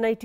NIT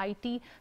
IT,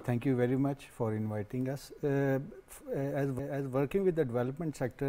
Thank you very much for inviting us. As working with the development sector,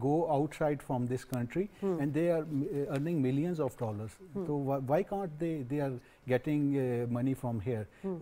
go outside from this country and they are earning millions of dollars. So why can't they are getting money from here?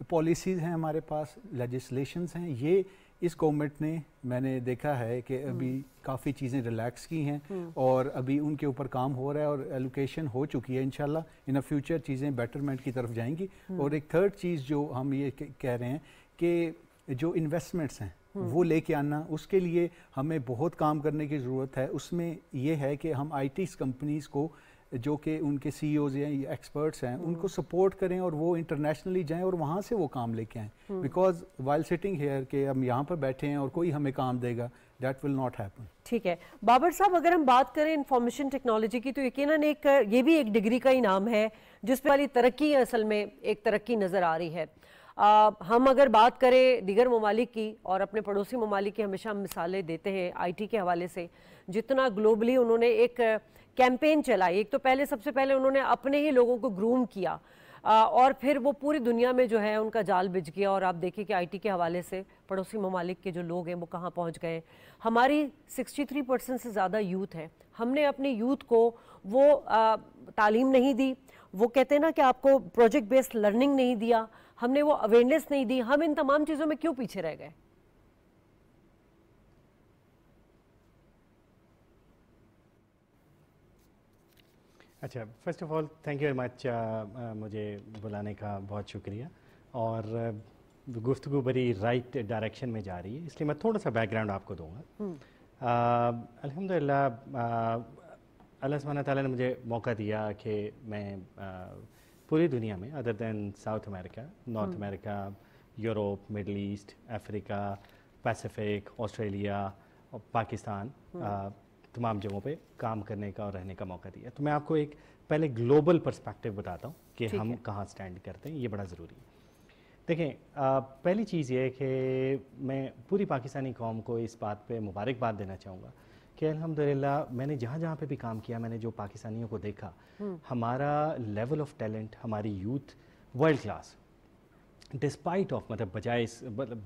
Policies ہیں ہمارے پاس, legislations ہیں, یہ اس government نے میں نے دیکھا ہے کہ ابھی کافی چیزیں ریلیکس کی ہیں اور ابھی ان کے اوپر کام ہو رہا ہے اور ایلوکیشن ہو چکی ہے. انشاءاللہ ان فیوچر چیزیں بیٹرمنٹ کی طرف جائیں گی. اور ایک تھرڈ چیز جو ہم یہ کہہ رہے ہیں کہ جو انویسٹمنٹس ہیں وہ لے کے آنا, اس کے لیے ہمیں بہت کام کرنے کی ضرورت ہے. اس میں یہ ہے کہ ہم آئی ٹی کمپنیز کو جو کہ ان کے سی اوز ہیں یا ایکسپرٹس ہیں ان کو سپورٹ کریں اور وہ انٹرنیشنلی جائیں اور وہاں سے وہ کام لے کے آئیں. بیکاز وائل سٹنگ ہیئر کہ ہم یہاں پر بیٹھے ہیں اور کوئی ہمیں کام دے گا, دیٹ ول ناٹ ہیپن. ٹھیک ہے بابر صاحب, اگر ہم بات کریں انفارمیشن ٹیکنالوجی کی تو یقیناً ایک یہ بھی ایک ڈگری کا انعام ہے جس پہ والی ترقی اصل میں ایک ترقی نظر آ رہی ہے. ہم اگر بات کریں دیگر ممالک کی اور اپنے پڑوسی ممالک کی, ہمیشہ ہم مثالیں دیتے ہیں آئی ٹی کے حوالے سے, جتنا گلوبلی انہوں نے ایک کیمپین چلائی. ایک تو پہلے سب سے پہلے انہوں نے اپنے ہی لوگوں کو گروم کیا اور پھر وہ پوری دنیا میں جو ہے ان کا جال بچھ گیا. اور آپ دیکھیں کہ آئی ٹی کے حوالے سے پڑوسی ممالک کے جو لوگ ہیں وہ کہاں پہنچ گئے. ہماری 63% سے زیادہ یوتھ ہے. ہم نے اپنی یوتھ کو وہ تعلیم نہیں دی, وہ کہتے ہیں نا کہ آپ کو پروجیکٹ بیسڈ لرننگ نہیں دیا, ہم نے وہ اویئرنیس نہیں دی. ہم ان تمام چیزوں میں کیوں پیچھے رہ گئے؟ اچھا, first of all thank you very much, مجھے بلانے کا بہت شکریہ. اور گفتگو بڑی رائٹ ڈائریکشن میں جا رہی ہے, اس لیے میں تھوڑا سا بیک گراؤنڈ آپ کو دوں گا. الحمدللہ اللہ سبحانہ تعالیٰ نے مجھے موقع دیا کہ میں پوری دنیا میں ادر دین ساؤتھ امریکہ, نارتھ امریکہ, یوروپ, مڈل ایسٹ, افریقہ, پیسیفک, آسٹریلیا اور پاکستان, تمام جگہوں پہ کام کرنے کا اور رہنے کا موقع دیا. تو میں آپ کو ایک پہلے گلوبل پرسپیکٹیو بتاتا ہوں کہ ہم کہاں سٹینڈ کرتے ہیں, یہ بڑا ضروری ہے. دیکھیں, پہلی چیز یہ ہے کہ میں پوری پاکستانی قوم کو اس بات پہ مبارکباد دینا چاہوں گا کہ الحمدللہ میں نے جہاں جہاں پہ بھی کام کیا, میں نے جو پاکستانیوں کو دیکھا, ہمارا لیول آف ٹیلنٹ, ہماری youth world class, despite of مطلب بجائے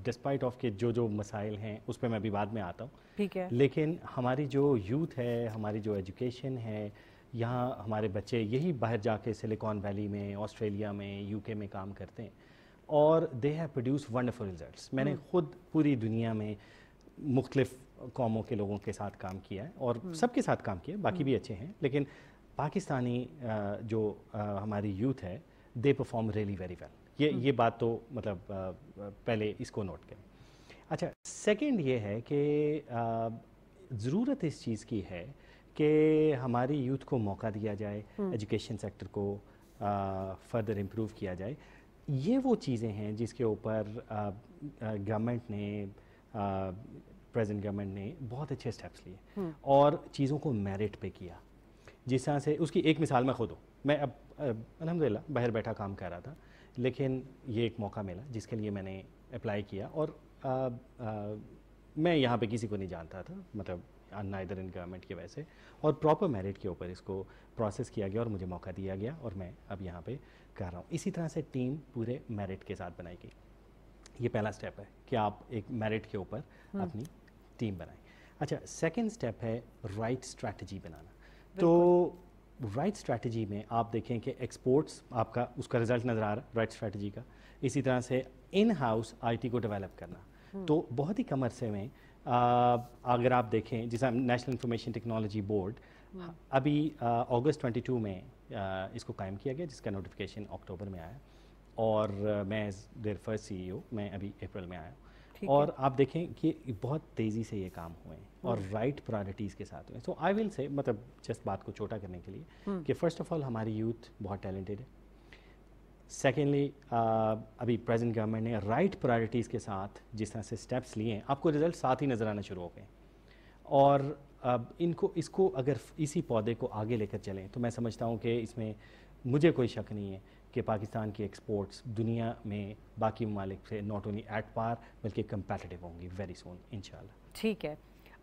ڈسپائٹ آف کے جو مسائل ہیں اس پہ میں ابھی بعد میں آتا ہوں. ٹھیک ہے, لیکن ہماری جو یوتھ ہے, ہماری جو ایجوکیشن ہے, یہاں ہمارے بچے یہی باہر جا کے سلیکان ویلی میں, آسٹریلیا میں, یو کے میں کام کرتے ہیں اور they have produce wonderful results. میں نے خود پوری دنیا میں مختلف قوموں کے لوگوں کے ساتھ کام کیا ہے اور سب کے ساتھ کام کیا ہے, باقی بھی اچھے ہیں, لیکن پاکستانی جو ہماری یوتھ ہے they perform really very well. یہ بات تو مطلب پہلے اس کو نوٹ کریں. اچھا, سیکنڈ یہ ہے کہ ضرورت اس چیز کی ہے کہ ہماری یوتھ کو موقع دیا جائے, ایجوکیشن سیکٹر کو فردر امپروو کیا جائے. یہ وہ چیزیں ہیں جس کے اوپر گورنمنٹ نے, پریزنٹ گورنمنٹ نے بہت اچھے سٹیپس لیے اور چیزوں کو میرٹ پہ کیا. جس طرح سے اس کی ایک مثال میں خود ہوں, میں اب الحمدللہ باہر بیٹھا کام کر رہا تھا, لیکن یہ ایک موقع ملا جس کے لیے میں نے اپلائی کیا اور میں یہاں پہ کسی کو نہیں جانتا تھا, مطلب نائدر ان گورنمنٹ کی وجہ سے, اور پراپر میرٹ کے اوپر اس کو پروسیس کیا گیا اور مجھے موقع دیا گیا اور میں اب یہاں پہ کر رہا ہوں. اسی طرح سے ٹیم پورے میرٹ کے ساتھ بنائی گئی. یہ پہلا سٹیپ ہے کہ آپ ایک میرٹ کے اوپر اپنی ٹیم بنائیں. اچھا, سیکنڈ سٹیپ ہے رائٹ اسٹریٹجی بنانا. تو رائٹ اسٹریٹجی میں آپ دیکھیں کہ ایکسپورٹس آپ کا اس کا رزلٹ نظر آ رہا ہے رائٹ اسٹریٹجی کا. اسی طرح سے ان ہاؤس آئی ٹی کو ڈیولپ کرنا, تو بہت ہی کم عرصے میں اگر آپ دیکھیں جیسا نیشنل انفارمیشن ٹیکنالوجی بورڈ ابھی اگست 22 میں اس کو قائم کیا گیا, جس کا نوٹیفیکیشن اکتوبر میں آیا اور میں دیر فرسٹ سی ای او میں ابھی اپریل میں آیا. اور آپ دیکھیں کہ بہت تیزی سے یہ کام ہوئے ہیں اور رائٹ پرائرٹیز کے ساتھ ہوئے. سو آئی ول سے مطلب جسٹ بات کو چھوٹا کرنے کے لیے کہ فرسٹ آف آل ہماری یوتھ بہت ٹیلنٹڈ ہے. سیکنڈلی ابھی پریزنٹ گورنمنٹ نے رائٹ پرائرٹیز کے ساتھ جس طرح سے اسٹیپس لیے ہیں, آپ کو رزلٹ ساتھ ہی نظر آنا شروع ہو گئے. اور اس کو اگر اسی پودے کو آگے لے کر چلیں تو میں سمجھتا ہوں کہ اس میں مجھے کوئی شک نہیں ہے کہ پاکستان کی ایکسپورٹس دنیا میں باقی ممالک سے ناٹ اونلی ایٹ پار بلکہ کمپیٹیٹیو ہوں گی ویری سون انشاءاللہ. ٹھیک ہے,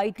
IT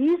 20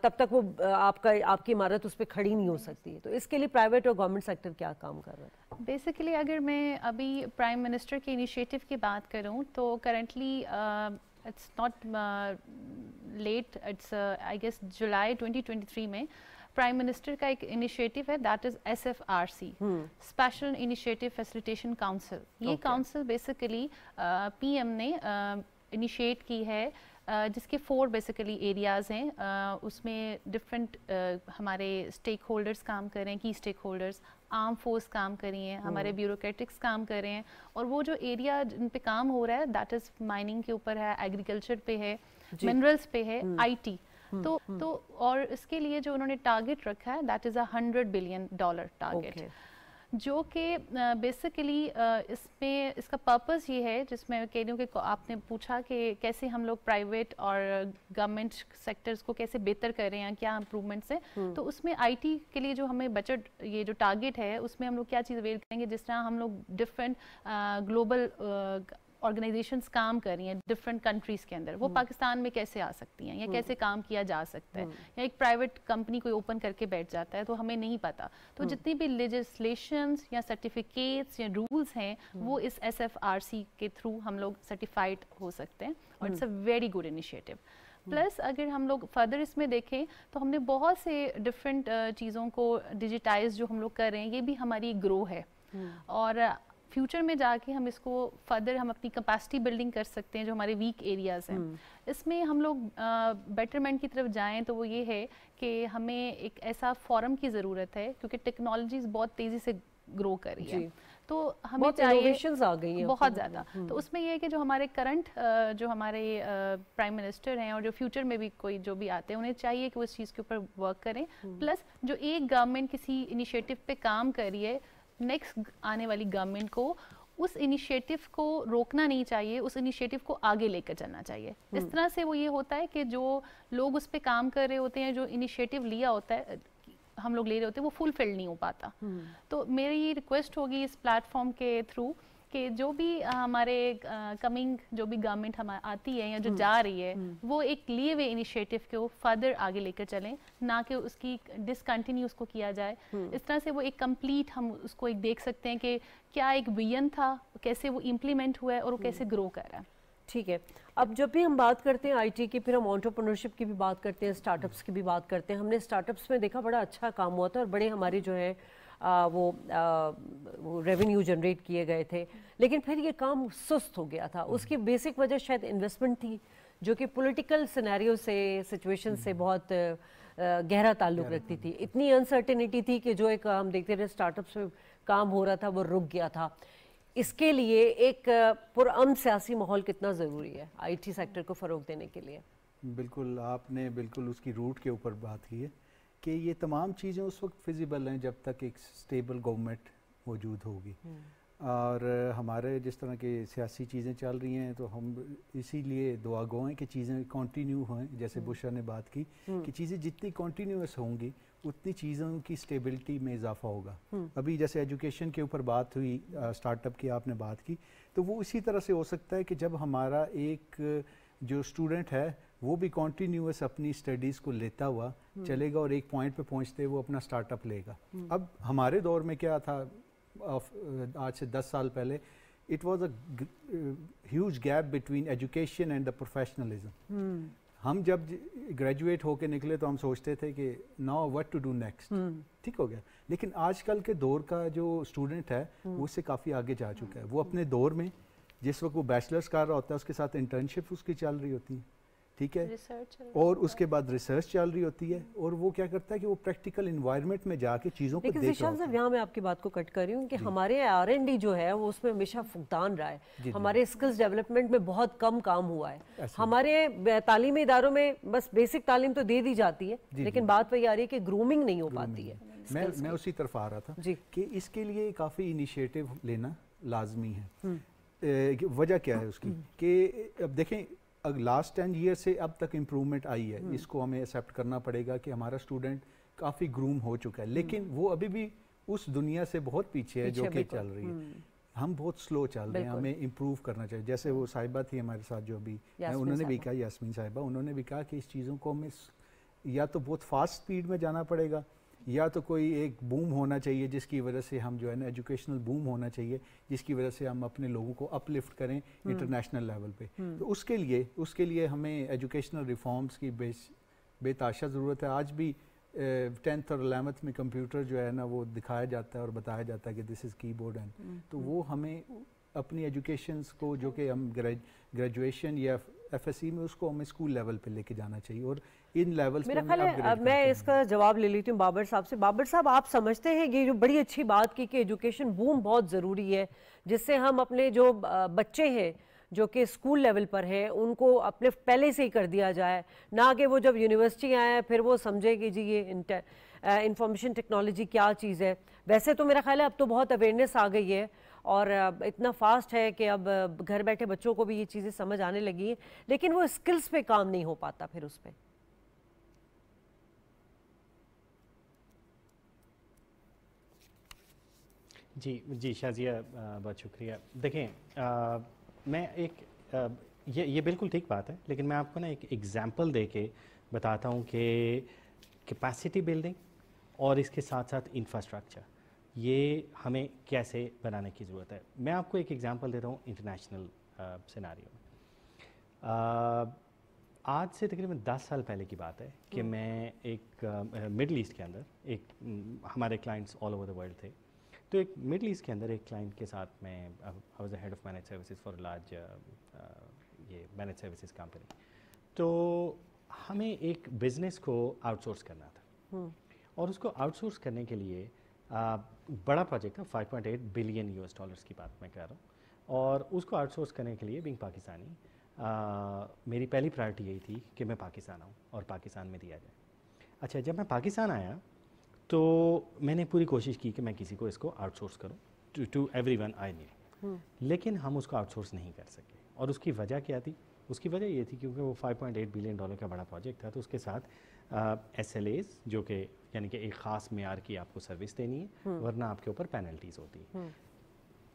تب تک وہ آپ کی عمارت اس پہ کھڑی نہیں ہو سکتی. تو اس کے لیے پرائیویٹ اور گورنمنٹ سیکٹر کیا کام کر رہا ہے؟ بیسیکلی اگر میں ابھی پرائم منسٹر کے انیشیٹو کی بات کروں تو currently it's not late, it's I guess July 2023 میں پرائم منسٹر کا ایک انیشیٹو ہے, that is SFRC, special initiative facilitation council. یہ کاؤنسل بیسیکلی پی ایم نے انیشیٹ کی ہے, جس کے 4 بیسیکلی ایریاز ہیں. اس میں ڈفرینٹ ہمارے اسٹیک ہولڈرز کام کر رہے ہیں, کی اسٹیک ہولڈرز, آرم فورس کام کر رہی ہیں, ہمارے بیوروکریٹکس کام کر رہے ہیں, اور وہ جو ایریا جن پہ کام ہو رہا ہے دیٹ از مائننگ کے اوپر ہے, ایگریکلچر پہ ہے, منرلس پہ ہے, IT. تو اور اس کے لیے جو انہوں نے ٹارگٹ رکھا ہے دیٹ از $100 بلین ٹارگٹ, جو کہ بیسیکلی اس میں اس کا پرپز یہ ہے, جس میں کہہ رہی ہوں کہ آپ نے پوچھا کہ کیسے ہم لوگ پرائیویٹ اور گورنمنٹ سیکٹرز کو کیسے بہتر کر رہے ہیں, کیا امپرومنٹس ہیں. تو اس میں IT کے لیے جو ہمیں بجٹ یہ جو ٹارگٹ ہے اس میں ہم لوگ کیا چیز اویل کریں گے, جس طرح ہم لوگ ڈفرینٹ گلوبل آرگنائزیشنز کام کر رہی ہیں ڈفرینٹ کنٹریز کے اندر, وہ پاکستان میں کیسے آ سکتی ہیں, یا کیسے کام کیا جا سکتا ہے, یا ایک پرائیویٹ کمپنی کوئی اوپن کر کے بیٹھ جاتا ہے تو ہمیں نہیں پتا. تو جتنی بھی لیجسلیشنز یا سرٹیفکیٹس یا رولز ہیں وہ اس SFRC کے تھرو ہم لوگ سرٹیفائڈ ہو سکتے ہیں, اور it's a very good initiative. Plus اگر ہم لوگ فردر اس میں دیکھیں تو ہم نے بہت سے ڈفرینٹ چیزوں کو ڈیجیٹائز جو ہم لوگ کر رہے ہیں, یہ بھی ہماری گرو ہے, اور فیوچر میں جا کے ہم اس کو فردر ہم اپنی کیپیسٹی بلڈنگ کر سکتے ہیں جو ہمارے ویک ایریاز ہیں. اس میں ہم لوگ بیٹرمنٹ کی طرف جائیں تو وہ یہ ہے کہ ہمیں ایک ایسا فورم کی ضرورت ہے, کیونکہ ٹیکنالوجیز بہت تیزی سے گرو کر رہی ہے, تو ہمیں چاہیے بہت زیادہ. تو اس میں یہ ہے کہ جو ہمارے کرنٹ جو ہمارے پرائم منسٹر ہیں اور جو فیوچر میں بھی کوئی جو بھی آتے ہیں, انہیں چاہیے کہ وہ اس چیز کے اوپر ورک کریں. پلس جو ایک گورنمنٹ کسی انیشیٹو پہ کام کر رہی ہے, نیکسٹ آنے والی گورنمنٹ کو اس انیشیٹو کو روکنا نہیں چاہیے, اس انیشیٹو کو آگے لے کر چلنا چاہیے. اس طرح سے وہ یہ ہوتا ہے کہ جو لوگ اس پہ کام کر رہے ہوتے ہیں, جو انیشیٹو لیا ہوتا ہے ہم لوگ لے رہے ہوتے ہیں, وہ فلفل نہیں ہو پاتا. تو میری یہ ریکویسٹ ہوگی اس پلیٹ فارم کے تھرو کہ جو بھی ہمارے کمنگ جو بھی گورنمنٹ ہمارے آتی ہے یا جو جا رہی ہے, وہ ایک لیے ہوئے انیشیٹو کو فردر آگے لے کر چلیں, نہ کہ اس کی ڈسکنٹینیو اس کو کیا جائے. اس طرح سے وہ ایک کمپلیٹ ہم اس کو ایک دیکھ سکتے ہیں کہ کیا ایک ویژن تھا, کیسے وہ امپلیمنٹ ہوا ہے اور وہ کیسے گرو کر رہا ہے. ٹھیک ہے. اب جب بھی ہم بات کرتے ہیں IT کی, پھر ہم انٹرپرنورشپ کی بھی بات کرتے ہیں, اسٹارٹ اپس کی بھی بات کرتے ہیں. ہم نے اسٹارٹ اپس میں دیکھا بڑا اچھا کام ہوا تھا اور بڑے ہمارے جو ہے وہ ریونیو جنریٹ کیے گئے تھے, لیکن پھر یہ کام سست ہو گیا تھا. اس کی بیسک وجہ شاید انویسٹمنٹ تھی, جو کہ پولیٹیکل سینیریو سے, سچویشن سے بہت گہرا تعلق رکھتی تھی. اتنی انسرٹینٹی تھی کہ جو ایک ہم دیکھتے رہے اسٹارٹ اپس میں کام ہو رہا تھا وہ رک گیا تھا. اس کے لیے ایک پرامن سیاسی ماحول کتنا ضروری ہے IT سیکٹر کو فروغ دینے کے لیے؟ بالکل, آپ نے بالکل اس کی روٹ کے اوپر بات کی ہے کہ یہ تمام چیزیں اس وقت فیزیبل ہیں جب تک ایک سٹیبل گورنمنٹ موجود ہوگی. اور ہمارے جس طرح کے سیاسی چیزیں چل رہی ہیں تو ہم اسی لیے دعا گو ہیں کہ چیزیں کنٹینیو ہوئیں. جیسے بشرا نے بات کی کہ چیزیں جتنی کنٹینیوس ہوں گی اتنی چیزوں کی سٹیبلٹی میں اضافہ ہوگا. ابھی جیسے ایجوکیشن کے اوپر بات ہوئی, سٹارٹ اپ کی آپ نے بات کی, تو وہ اسی طرح سے ہو سکتا ہے کہ جب ہمارا ایک جو اسٹوڈنٹ ہے وہ بھی کنٹینیوس اپنی اسٹڈیز کو لیتا ہوا چلے گا اور ایک پوائنٹ پہ پہنچتے وہ اپنا سٹارٹ اپ لے گا. اب ہمارے دور میں کیا تھا, آج سے 10 سال پہلے, it was a huge gap between education and the professionalism. ہم جب گریجویٹ ہو کے نکلے تو ہم سوچتے تھے کہ now what to do next, ٹھیک ہو گیا. لیکن آج کل کے دور کا جو اسٹوڈنٹ ہے وہ اس سے کافی آگے جا چکا ہے. وہ اپنے دور میں جس وقت وہ بیچلرس کر رہا ہوتا ہے اس کے ساتھ انٹرنشپ اس کی چل رہی ہوتی ہے, ٹھیک ہے, اور اس کے بعد ریسرچ چل رہی ہوتی ہے, اور وہ کیا کرتا ہے کہ وہ پریکٹیکل انوائرمنٹ میں جا کے چیزوں کو دیکھ رہا ہے. لیکن صاحب یہاں میں آپ کی بات کو کٹ کر رہی ہوں کہ ہمارے R&D جو ہے وہ اس میں ہمیشہ فقدان رہا ہے. ہمارے اسکلز ڈیولپمنٹ میں بہت کم کام ہوا ہے. ہمارے تعلیمی اداروں میں بس بیسک تعلیم تو دے دی جاتی ہے, لیکن بات وہی آ رہی ہے کہ گرومنگ نہیں ہو پاتی ہے. میں اسی طرف آ رہا تھا کہ اس کے لیے کافی انیشیٹو لینا لازمی ہے. وجہ کیا ہے اس کی کہ اب دیکھیں لاسٹ 10 ایئر سے اب تک امپرومنٹ آئی ہے. اس کو ہمیں ایکسیپٹ کرنا پڑے گا کہ ہمارا اسٹوڈنٹ کافی گروم ہو چکا ہے, لیکن وہ ابھی بھی اس دنیا سے بہت پیچھے ہے جو کہ چل رہی ہے. ہم بہت سلو چل رہے ہیں, ہمیں امپروو کرنا چاہیے. جیسے وہ صاحبہ تھی ہمارے ساتھ جو بھی, انہوں نے بھی کہا, یاسمین صاحبہ, انہوں نے بھی کہا کہ اس چیزوں کو ہمیں یا تو بہت فاسٹ سپیڈ میں جانا پڑے گا، یا تو کوئی ایک بوم ہونا چاہیے جس کی وجہ سے ہم جو ہے نا ایجوکیشنل بوم ہونا چاہیے جس کی وجہ سے ہم اپنے لوگوں کو اپ لفٹ کریں انٹرنیشنل لیول پہ. تو اس کے لیے ہمیں ایجوکیشنل ریفارمز کی بے تحاشا ضرورت ہے. آج بھی 10th اور 11th میں کمپیوٹر جو ہے نا وہ دکھایا جاتا ہے اور بتایا جاتا ہے کہ دس از کی بورڈ اینڈ تو وہ ہمیں اپنی ایجوکیشنس کو جو کہ ہم گریجویشن یا ایف ایس سی میں اس کو ہمیں اسکول لیول پہ لے کے جانا چاہیے اور ان لیولز میرا خیال ہے میں اس کا جواب لے لیتی ہوں بابر صاحب سے. بابر صاحب آپ سمجھتے ہیں یہ جو بڑی اچھی بات کی کہ ایجوکیشن بوم بہت ضروری ہے جس سے ہم اپنے جو بچے ہیں جو کہ اسکول لیول پر ہیں ان کو اپلفٹ پہلے سے ہی کر دیا جائے، نہ کہ وہ جب یونیورسٹی آئیں پھر وہ سمجھے کہ جی یہ انفارمیشن ٹیکنالوجی کیا چیز ہے. ویسے تو میرا خیال ہے اب تو بہت اویئرنیس آ گئی ہے اور اتنا فاسٹ ہے کہ اب گھر بیٹھے بچوں کو بھی یہ چیزیں سمجھ آنے لگی ہیں، لیکن وہ اسکلز پہ کام نہیں ہو پاتا پھر اس پہ. جی شازیہ بہت شکریہ. دیکھیں میں ایک یہ بالکل ٹھیک بات ہے، لیکن میں آپ کو نا ایک ایگزامپل دے کے بتاتا ہوں کہ کیپیسٹی بلڈنگ اور اس کے ساتھ ساتھ انفراسٹرکچر یہ ہمیں کیسے بنانے کی ضرورت ہے. میں آپ کو ایک ایگزامپل دیتا ہوں انٹرنیشنل سیناریو میں. آج سے تقریباً 10 سال پہلے کی بات ہے کہ میں ایک مڈل ایسٹ کے اندر ایک ہمارے clients all over the world تھے، تو ایک مڈل ایسٹ کے اندر ایک کلائنٹ کے ساتھ میں I was a head of manage services for large یہ مینیج سروسز کمپنی. تو ہمیں ایک بزنس کو آؤٹ سورس کرنا تھا اور اس کو آؤٹ سورس کرنے کے لیے بڑا پروجیکٹ تھا، $5.8 بلین کی بات میں کر رہا ہوں. اور اس کو آؤٹ سورس کرنے کے لیے بینگ پاکستانی میری پہلی پرائرٹی یہی تھی کہ میں پاکستان آؤں اور پاکستان میں دیا جائے. اچھا جب میں پاکستان آیا تو میں نے پوری کوشش کی کہ میں کسی کو اس کو آؤٹ سورس کروں to everyone I knew, لیکن ہم اس کو آؤٹ سورس نہیں کر سکے. اور اس کی وجہ کیا تھی؟ اس کی وجہ یہ تھی کیونکہ وہ $5.8 بلین کا بڑا پروجیکٹ تھا، تو اس کے ساتھ ایس ایل ایز جو کہ یعنی کہ ایک خاص معیار کی آپ کو سروس دینی ہے ورنہ آپ کے اوپر پینلٹیز ہوتی ہیں.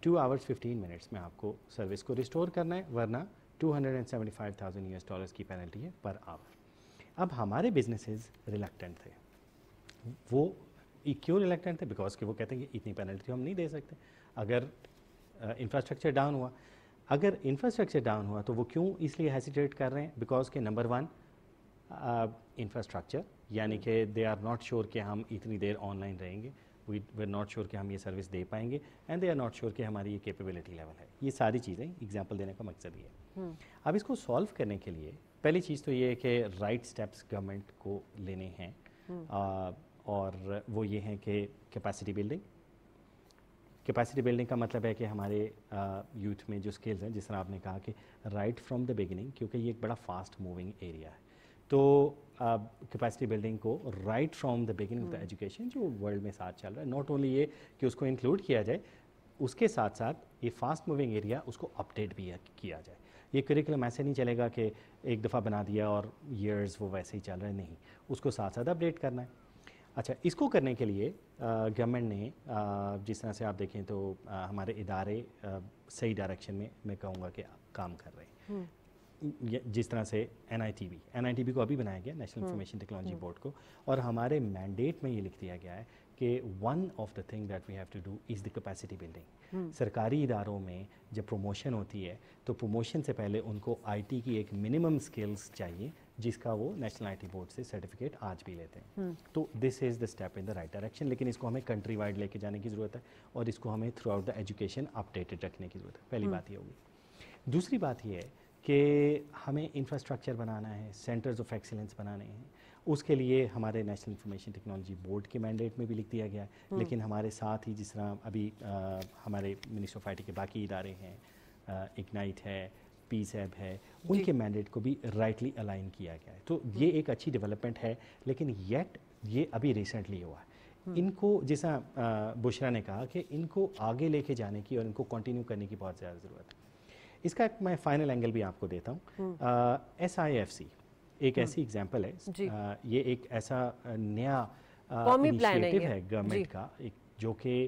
2 hours 15 minutes میں آپ کو سروس کو ریسٹور کرنا ہے ورنہ $275,000 کی پینلٹی ہے پر آور. اب ہمارے بزنسز ریلیکٹنٹ تھے. وہ کیوں ریلیکٹنٹ تھے؟ بیکاز کہ وہ کہتے ہیں کہ اتنی پینلٹی ہم نہیں دے سکتے اگر انفراسٹرکچر ڈاؤن ہوا. اگر انفراسٹرکچر ڈاؤن ہوا تو وہ کیوں اس لیے ہیسیٹیٹ کر رہے ہیں؟ بیکاز کہ نمبر 1 انفراسٹرکچر یعنی کہ دے آر ناٹ شیور کہ ہم اتنی دیر آن لائن رہیں گے، وی آر ناٹ شیور کہ ہم یہ سروس دے پائیں گے، and they are not sure کہ ہماری یہ کیپیبلٹی لیول ہے. یہ ساری چیزیں ایگزامپل دینے کا مقصد یہ ہے. اب اس کو سالو کرنے کے لیے پہلی چیز تو یہ ہے کہ رائٹ سٹیپس گورنمنٹ کو لینے ہیں اور وہ یہ ہیں کہ کیپیسٹی بلڈنگ. کیپیسٹی بلڈنگ کا مطلب ہے کہ ہمارے یوتھ میں جو اسکلز ہیں، جس طرح آپ نے کہا کہ رائٹ فرام دا بگننگ، کیونکہ یہ ایک بڑا فاسٹ موونگ ایریا ہے، تو کیپیسٹی بلڈنگ کو right from the beginning of the education جو ورلڈ میں ساتھ چل رہا ہے، ناٹ اونلی یہ کہ اس کو انکلوڈ کیا جائے، اس کے ساتھ ساتھ یہ فاسٹ موونگ ایریا اس کو اپڈیٹ بھی کیا جائے. یہ کریکولم ایسے نہیں چلے گا کہ ایک دفعہ بنا دیا اور ایئرز وہ ویسے ہی چل رہے، نہیں، اس کو ساتھ ساتھ اپڈیٹ کرنا ہے. اچھا اس کو کرنے کے لیے گورنمنٹ نے جس طرح سے آپ دیکھیں تو ہمارے ادارے صحیح ڈائریکشن میں کہوں گا کہ کام کر رہے ہیں. جس طرح سے NITB کو ابھی بنایا گیا، نیشنل انفارمیشن ٹیکنالوجی بورڈ کو، اور ہمارے مینڈیٹ میں یہ لکھ دیا گیا ہے کہ one of the thing that we have to do is the capacity building. سرکاری اداروں میں جب پروموشن ہوتی ہے تو پروموشن سے پہلے ان کو IT کی ایک منیمم اسکلس چاہیے جس کا وہ نیشنل IT بورڈ سے سرٹیفکیٹ آج بھی لیتے ہیں. تو this is the step in the right direction, لیکن اس کو ہمیں کنٹری وائڈ لے کے جانے کی ضرورت ہے اور اس کو ہمیں through out the education updated رکھنے کی ضرورت ہے. پہلی بات یہ ہوگی. دوسری بات یہ ہے کہ ہمیں انفراسٹرکچر بنانا ہے، سینٹرز آف ایکسیلنس بنانے ہیں. اس کے لیے ہمارے نیشنل انفارمیشن ٹیکنالوجی بورڈ کے مینڈیٹ میں بھی لکھ دیا گیا ہے، لیکن ہمارے ساتھ ہی جس طرح ابھی ہمارے منسٹر آف IT کے باقی ادارے ہیں، اگنائٹ ہے، PSAB ہے، ان کے مینڈیٹ کو بھی رائٹلی الائن کیا گیا ہے. تو یہ ایک اچھی ڈیولپمنٹ ہے، لیکن یٹ یہ ابھی ریسنٹلی ہوا ہے. ان کو جیسا بشرا نے کہا کہ ان کو آگے لے کے جانے کی اور ان کو کنٹینیو کرنے کی بہت زیادہ ضرورت ہے. اس کا میں فائنل اینگل بھی آپ کو دیتا ہوں. SIFC ایک ایسی ایگزامپل ہے، یہ ایک ایسا نیا انیشیٹو ہے گورنمنٹ کا جو کہ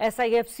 SIFC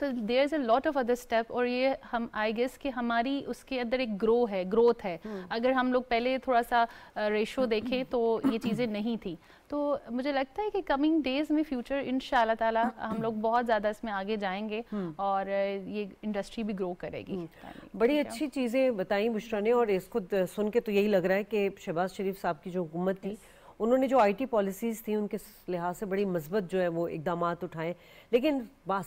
تو دیر از اے لاٹ آف ادر اسٹیپ, اور یہ ہم آئی گیس کہ ہماری اس کے اندر ایک گروتھ ہے. اگر ہم لوگ پہلے تھوڑا سا ریشو دیکھیں تو یہ چیزیں نہیں تھیں. تو مجھے لگتا ہے کہ کمنگ ڈیز میں فیوچر ان شاء اللہ تعالیٰ ہم لوگ بہت زیادہ اس میں آگے جائیں گے اور یہ انڈسٹری بھی گرو کرے گی. بڑی اچھی چیزیں بتائیں بشرا نے, اور اس کو سن کے تو یہی لگ رہا ہے کہ شہباز شریف صاحب کی جو حکومت تھی انہوں نے جو آئی ٹی پالیسیز تھیں ان کے لحاظ سے بڑی مثبت جو ہے وہ اقدامات اٹھائیں, لیکن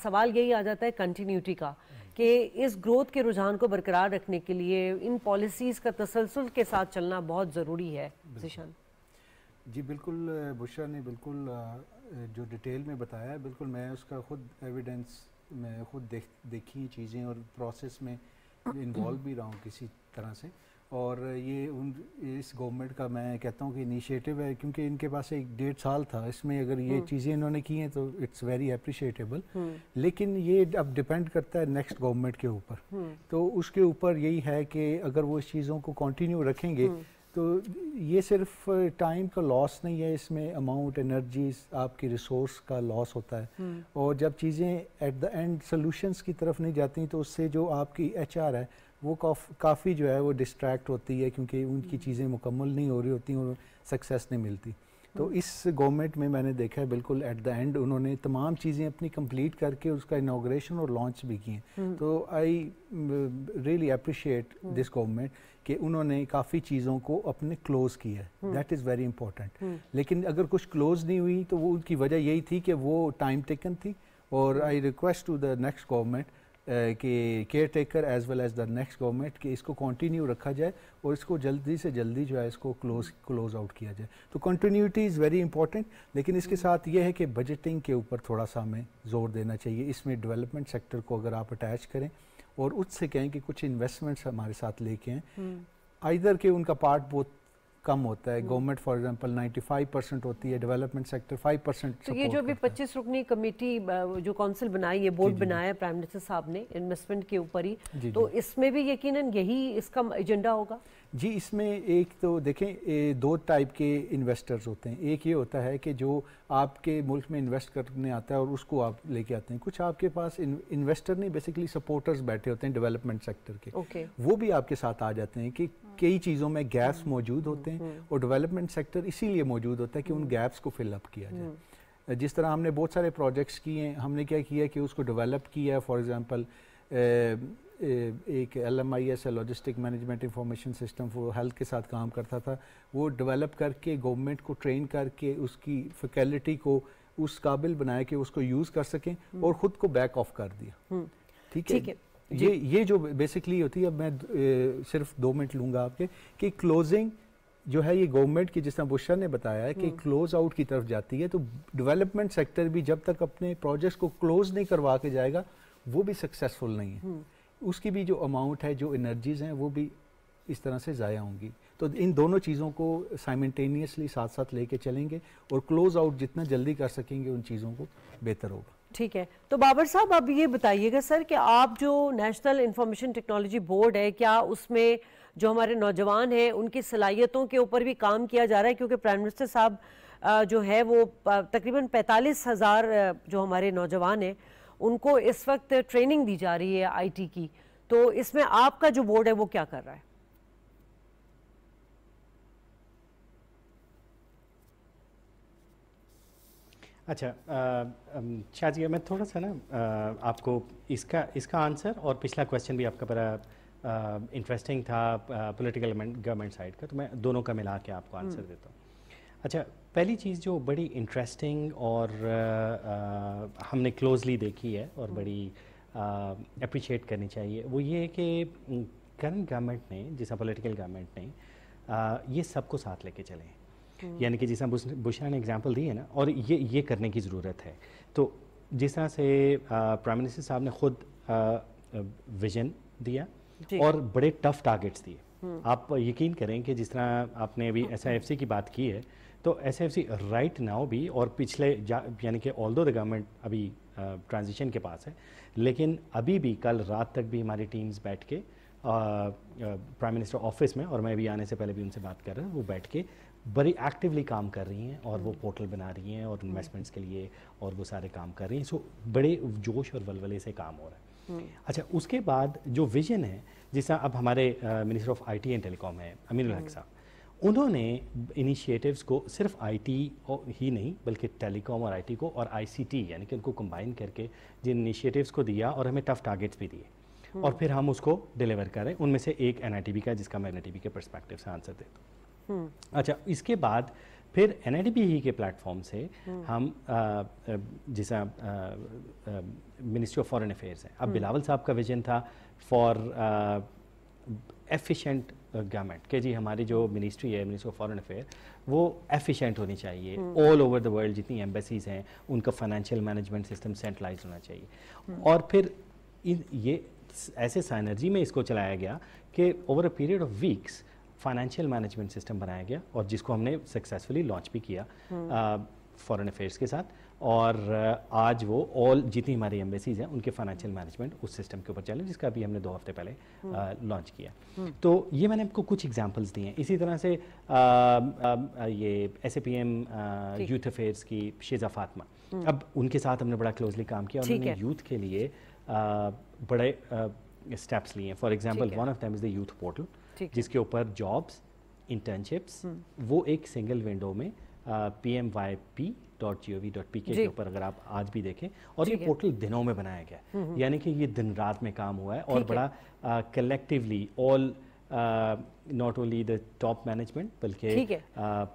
سوال یہی آ جاتا ہے کنٹینیوٹی کا کہ اس گروتھ کے رجحان کو برقرار رکھنے کے لیے ان پالیسیز کا تسلسل کے ساتھ چلنا بہت ضروری ہے. ذیشان جی بالکل, بشرا نے بالکل جو ڈیٹیل میں بتایا ہے, بالکل میں اس کا خود ایویڈنس میں خود دیکھی چیزیں اور پروسیس میں انوالو بھی رہا ہوں کسی طرح سے. اور یہ اس گورنمنٹ کا میں کہتا ہوں کہ انیشیٹو ہے, کیونکہ ان کے پاس 1.5 سال تھا, اس میں اگر یہ چیزیں انہوں نے کی ہیں تو اٹس ویری اپریشیٹیبل. لیکن یہ اب ڈپینڈ کرتا ہے نیکسٹ گورنمنٹ کے اوپر. تو اس کے اوپر یہی ہے کہ اگر وہ اس چیزوں کو کنٹینیو رکھیں گے تو یہ صرف ٹائم کا لاس نہیں ہے, اس میں اماؤنٹ, انرجیز, آپ کی ریسورس کا لاس ہوتا ہے. اور جب چیزیں ایٹ دا اینڈ سلوشنس کی طرف نہیں جاتی تو اس سے جو آپ کی ایچ آر ہے وہ کافی جو ہے وہ ڈسٹریکٹ ہوتی ہے, کیونکہ ان کی چیزیں مکمل نہیں ہو رہی ہوتی اور سکسیس نہیں ملتی. تو اس گورنمنٹ میں نے دیکھا ہے بالکل ایٹ دا اینڈ انہوں نے تمام چیزیں اپنی کمپلیٹ کر کے اس کا انوگریشن اور لانچ بھی کیے. تو I really appreciate this government کہ انہوں نے کافی چیزوں کو اپنے کلوز کیا ہے, دیٹ از ویری امپورٹنٹ. لیکن اگر کچھ کلوز نہیں ہوئی تو وہ ان کی وجہ یہی تھی کہ وہ ٹائم ٹیکن تھی. اور I request to the next government کہ caretaker as well as the next government کہ اس کو کنٹینیو رکھا جائے اور اس کو جلدی سے جلدی جو ہے اس کو کلوز آؤٹ کیا جائے. تو کنٹینیوٹی از ویری امپورٹنٹ, لیکن اس کے ساتھ یہ ہے کہ بجٹنگ کے اوپر تھوڑا سا ہمیں زور دینا چاہیے. اس میں ڈیولپمنٹ سیکٹر کو اگر آپ اٹیچ کریں اور اس سے کہیں کہ کچھ انویسٹمنٹس ہمارے ساتھ لے کے ہیں, آئدر کہ ان کا پارٹ بہت کم ہوتا ہے, گورنمنٹ فار ایگزامپل 95% ہوتی ہے, ڈیولپمنٹ سیکٹر 5%. تو یہ جو ابھی 25 رکنی کمیٹی جو کونسل بنائی ہے, بورڈ بنایا ہے پرائم منسٹر صاحب نے انویسٹمنٹ کے اوپر ہی, تو اس میں بھی یقیناً یہی اس کا ایجنڈا ہوگا. جی اس میں ایک تو دیکھیں 2 ٹائپ کے انویسٹرز ہوتے ہیں. ایک یہ ہوتا ہے کہ جو آپ کے ملک میں انویسٹ کرنے آتا ہے اور اس کو آپ لے کے آتے ہیں. کچھ آپ کے پاس انویسٹر نہیں, بیسیکلی سپورٹرز بیٹھے ہوتے ہیں ڈیولپمنٹ سیکٹر کے, وہ بھی آپ کے ساتھ آ جاتے ہیں کہ کئی چیزوں میں گیپس موجود ہوتے ہیں اور ڈیولپمنٹ سیکٹر اسی لیے موجود ہوتا ہے کہ ان گیپس کو فل اپ کیا جائے. جس طرح ہم نے بہت سارے پروجیکٹس کیے ہیں, ہم نے کیا کیا کہ اس کو ڈیولپ کیا ہے. فار ایگزامپل ایک LMIS ہے, لاجسٹک مینجمنٹ انفارمیشن سسٹم, وہ ہیلتھ کے ساتھ کام کرتا تھا, وہ ڈیولپ کر کے گورنمنٹ کو ٹرین کر کے اس کی فیکلٹی کو اس قابل بنایا کہ اس کو یوز کر سکیں اور خود کو بیک آف کر دیا. ٹھیک ہے, یہ جو بیسکلی ہوتی ہے. اب میں صرف 2 منٹ لوں گا آپ کے کہ کلوزنگ جو ہے یہ گورنمنٹ کی, جس طرح بشرا نے بتایا ہے کہ کلوز آؤٹ کی طرف جاتی ہے, تو ڈیولپمنٹ سیکٹر بھی جب تک اپنے پروجیکٹس کو کلوز نہیں کروا کے جائے گا وہ بھی سکسیسفل نہیں ہے. اس کی بھی جو اماؤنٹ ہے, جو انرجیز ہیں, وہ بھی اس طرح سے ضائع ہوں گی. تو ان دونوں چیزوں کو سائمنٹینیسلی ساتھ ساتھ لے کے چلیں گے اور کلوز آؤٹ جتنا جلدی کر سکیں گے ان چیزوں کو بہتر ہوگا. ٹھیک ہے, تو بابر صاحب اب یہ بتائیے گا سر کہ آپ جو نیشنل انفارمیشن ٹیکنالوجی بورڈ ہے, کیا اس میں جو ہمارے نوجوان ہیں ان کی صلاحیتوں کے اوپر بھی کام کیا جا رہا ہے؟ کیونکہ پرائم منسٹر صاحب جو ہے وہ تقریباً 45,000 جو ہمارے نوجوان ہیں ان کو اس وقت ٹریننگ دی جا رہی ہے آئی ٹی کی, تو اس میں آپ کا جو بورڈ ہے وہ کیا کر رہا ہے؟ اچھا شازیہ, میں تھوڑا سا نا آپ کو اس کا آنسر, اور پچھلا کویشچن بھی آپ کا بڑا انٹرسٹنگ تھا پولیٹیکل گورنمنٹ سائڈ کا, تو میں دونوں کا ملا کے آپ کو آنسر دیتا ہوں. اچھا, پہلی چیز جو بڑی انٹرسٹنگ اور ہم نے کلوزلی دیکھی ہے اور بڑی اپریشیٹ کرنی چاہیے, وہ یہ ہے کہ کرنٹ گورنمنٹ نے, جیسا پولیٹیکل گورنمنٹ نے, یہ سب کو ساتھ لے کے چلے. یعنی کہ جیسا بشرا نے اگزامپل دی ہے نا, اور یہ کرنے کی ضرورت ہے. تو جس طرح سے پرائم منسٹر صاحب نے خود ویژن دیا اور بڑے ٹف ٹارگیٹس دیے. آپ یقین کریں کہ جس طرح آپ نے ابھی SIFC کی بات کی ہے, تو SIFC رائٹ ناؤ بھی, اور پچھلے یعنی کہ آلدو دا گورنمنٹ ابھی ٹرانزیشن کے پاس ہے, لیکن ابھی بھی کل رات تک بھی ہماری ٹیمز بیٹھ کے پرائم منسٹر آفس میں, اور میں بھی آنے سے پہلے بھی ان سے بات کر رہا ہوں, وہ بیٹھ کے بڑی ایکٹیولی کام کر رہی ہیں اور وہ پورٹل بنا رہی ہیں اور انویسٹمنٹس کے لیے اور وہ سارے کام کر رہی ہیں. سو بڑے جوش اور ولولے سے کام ہو رہا ہے. اچھا اس کے بعد جو ویژن ہے جس طرح اب ہمارے minister of I T and telecom ہیں امین الحق صاحب, انہوں نے انیشیٹیوز کو صرف آئی ٹی ہی نہیں بلکہ ٹیلی کام اور آئی ٹی کو اور آئی سی ٹی یعنی کہ ان کو کمبائن کر کے جن انیشیٹیوز کو دیا اور ہمیں ٹف ٹارگیٹس بھی دیے اور پھر ہم اس کو ڈیلیور کریں. ان میں سے ایک این آئی ٹی بی کا جس کا میں این آئی ٹی بی کے پرسپیکٹیو سے آنسر دیتا ہوں. اچھا اس کے بعد پھر این آئی ٹی بی ہی کے پلیٹ فارم سے ہم جیسا منسٹری آف فارن افیئرس ہے, اب بلاول صاحب کا ویژن تھا فار ایفیشینٹ گورنمنٹ کہ جی ہماری جو منسٹری ہے منسٹری آف فارن افیئر وہ ایفیشینٹ ہونی چاہیے. آل اوور دا ورلڈ جتنی ایمبیسیز ہیں ان کا فائنینشیل مینجمنٹ سسٹم سینٹرلائز ہونا چاہیے. اور پھر یہ ایسے سائنرجی میں اس کو چلایا گیا کہ over a period of weeks financial management system بنایا گیا اور جس کو ہم نے سکسیزفلی لانچ بھی کیا فارن افیئرس کے ساتھ. اور آج وہ آل جتنی ہماری ایمبیسیز ہیں ان کے فائنینشیل مینجمنٹ اس سسٹم کے اوپر چلے جس کا بھی ہم نے 2 ہفتے پہلے لانچ کیا. تو یہ میں نے آپ کو کچھ ایگزامپلس دی ہیں. اسی طرح سے یہ S A P M youth affairs کی شیزا فاطمہ, اب ان کے ساتھ ہم نے بڑا کلوزلی کام کیا اور انہوں نے یوتھ کے لیے بڑے اسٹیپس لیے ہیں. For example one of them is the youth portal جس کے اوپر جابس انٹرنشپس وہ ایک سنگل ونڈو میں PMYP.gov.pk کے اوپر اگر آپ آج بھی دیکھیں, اور یہ پورٹل دنوں میں بنایا گیا یعنی کہ یہ دن رات میں کام ہوا ہے اور بڑا collectively all not only the top management بلکہ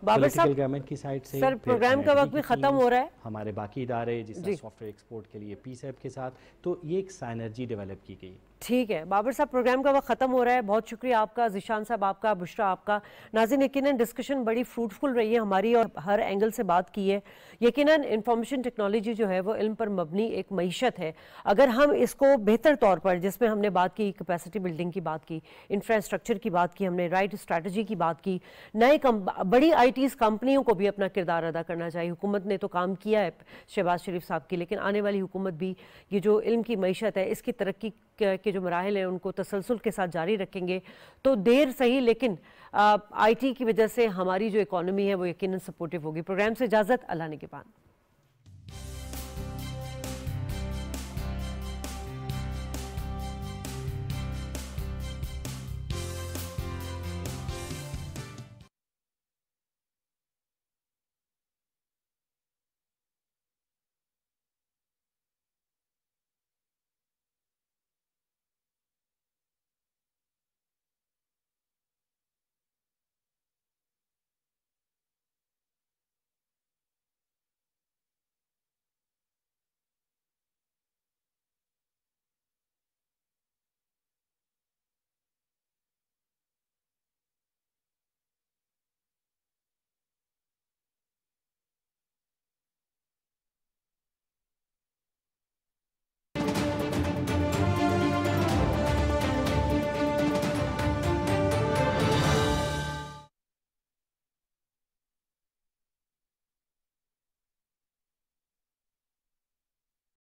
پولیٹیکل گورنمنٹ کی سائڈ سے. سر پروگرام کا وقت بھی ختم ہو رہا ہے, ہمارے باقی ادارے جس طرح سافٹ ویئر ایکسپورٹ کے لیے پی سیپ کے ساتھ, تو یہ ایک سائنرجی ڈیولپ کی گئی. ٹھیک ہے بابر صاحب, پروگرام کا وقت ختم ہو رہا ہے. بہت شکریہ آپ کا, ذیشان صاحب آپ کا, بشرا آپ کا. ناظرین یقیناً ڈسکشن بڑی فروٹفل رہی ہے ہماری اور ہر اینگل سے بات کی ہے. یقیناً انفارمیشن ٹیکنالوجی جو ہے وہ علم پر مبنی ایک معیشت ہے. اگر ہم اس کو بہتر طور پر, جس میں ہم نے بات کی کیپیسٹی بلڈنگ کی بات کی, انفراسٹرکچر کی بات کی, ہم نے رائٹ اسٹریٹجی کی بات کی, نئے بڑی آئی ٹیز کمپنیوں کو بھی اپنا کردار ادا کرنا چاہیے. حکومت نے تو کام کیا ہے شہباز شریف صاحب کی, لیکن آنے والی حکومت بھی یہ جو علم کی معیشت ہے اس کی ترقی کے جو مراحل ہیں ان کو تسلسل کے ساتھ جاری رکھیں گے تو دیر صحیح لیکن آئی ٹی کی وجہ سے ہماری جو اکانومی ہے وہ یقیناً سپورٹیو ہوگی. پروگرام سے اجازت, اللہ نگہبان.